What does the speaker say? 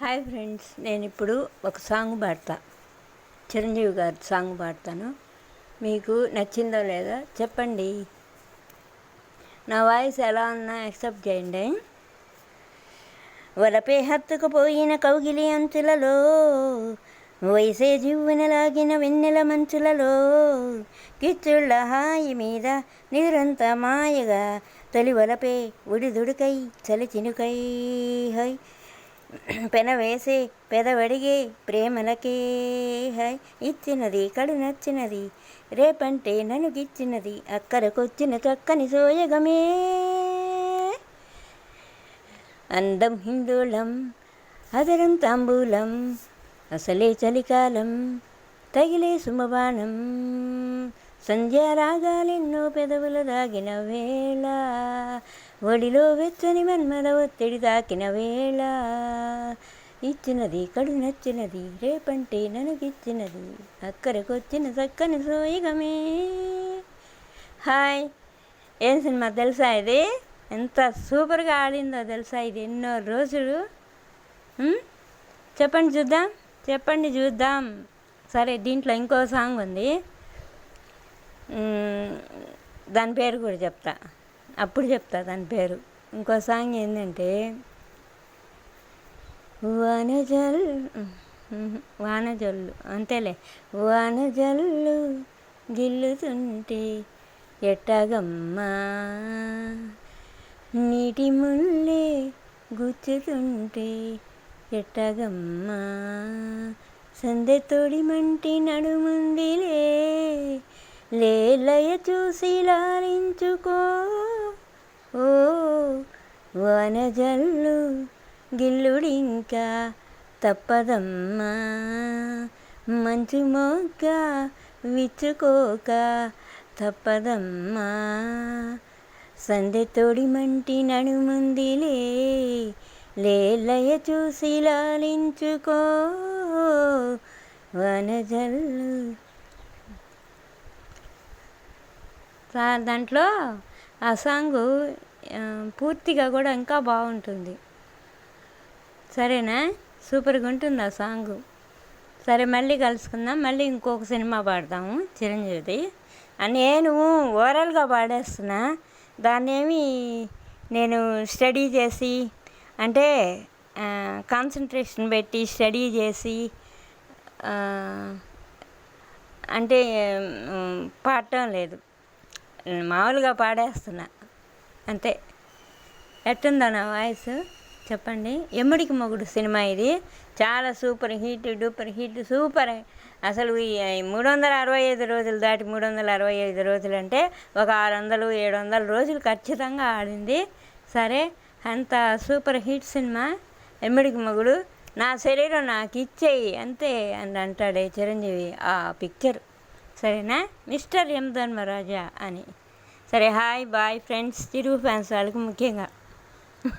Hi friends, నేను ఇప్పుడు ఒక సాంగ్ పాడతా. చిరంజీవి గారి సాంగ్ పాడతాను. మీకు నచ్చిందో లేదో చెప్పండి. నా వాయిస్ ఎలా ఉన్నా యాక్సెప్ట్ చేయండి. వలపే హత్తుకుపోయిన కౌగిలి అంచులలో, వయసే జివ్వున లాగిన వెన్నెల మంచులలో, కిచ్చుళ్ళ హాయి మీద నిరంత మాయగా తొలి వలపే ఉడిదుడికై చలి చినుకై హై పెనవేసే పెదవడిగే ప్రేమలకే హై ఇచ్చినది కడు నచ్చినది రేపంటే ననుగిచ్చినది అక్కరకొచ్చిన చక్కని సోయగమే అందం హిందోళం అదరం తాంబూలం అసలే చలికాలం తగిలే సుమబాణం సంధ్యారాగాలెన్నో పెదవుల దాగిన వేళ ఒడిలో వెచ్చని మన్మద ఒత్తిడి తాకిన వేళ ఇచ్చినది కడు నచ్చినది రేపంటే ననుగిచ్చినది అక్కడికొచ్చిన చక్కని సోయగమే. హాయ్, ఏం సినిమా తెలుసా ఇది? ఎంత సూపర్గా ఆడిందో తెలుసా ఇది? ఎన్నో రోజులు. చెప్పండి చూద్దాం. సరే, దీంట్లో ఇంకో సాంగ్ ఉంది, దాని పేరు కూడా చెప్తా, అప్పుడు చెప్తా దాని పేరు. ఇంకో సాంగ్ ఏంటంటే వానజల్లు అంతేలే. వానజల్లు గిల్లుతుంటే ఎట్టగమ్మా, నీటి ముల్లే గుచ్చుతుంటే ఎట్టగమ్మా, సందె తోడి మంటి నడుముందిలే లేలయ చూసి లాలించుకో, ఓ వానజల్లు గిల్లుడింకా తప్పదమ్మా, మంచు మొగ్గ విచ్చుకోక తప్పదమ్మా, సందె తోడి మంటి నడుముందిలే లేలయ చూసి లాలించుకో, వానజల్లు. దాంట్లో ఆ సాంగు పూర్తిగా కూడా ఇంకా బాగుంటుంది. సరేనా? సూపర్గా ఉంటుంది ఆ సాంగు. సరే, మళ్ళీ కలుసుకుందాం. మళ్ళీ ఇంకొక సినిమా పాడదాము చిరంజీవిది. నేను ఓవరాల్గా పాడేస్తున్నా, దాన్నేమి నేను స్టడీ చేసి అంటే కాన్సన్ట్రేషన్ పెట్టి స్టడీ చేసి అంటే పాడటం లేదు, మామూలుగా పాడేస్తున్నా అంతే. ఎట్టుందా నా వాయిస్ చెప్పండి. ఎమ్మడికి మొగుడు సినిమా ఇది చాలా super hit, duper hit, super. అసలు ఈ 365 రోజులు దాటి 365 రోజులు అంటే ఒక 600-700 రోజులు ఖచ్చితంగా ఆడింది. సరే, అంత సూపర్ హిట్ సినిమా ఎమ్మడికి మొగుడు. నా శరీరం నాకు ఇచ్చేయి అంతే అని అంటాడే చిరంజీవి ఆ పిక్చర్. సరేనా? మిస్టర్ ఎం ధర్మరాజా అని. సరే, హాయ్ బాయ్ ఫ్రెండ్స్, చిరు ఫ్యాన్స్ వాళ్ళకి ముఖ్యంగా.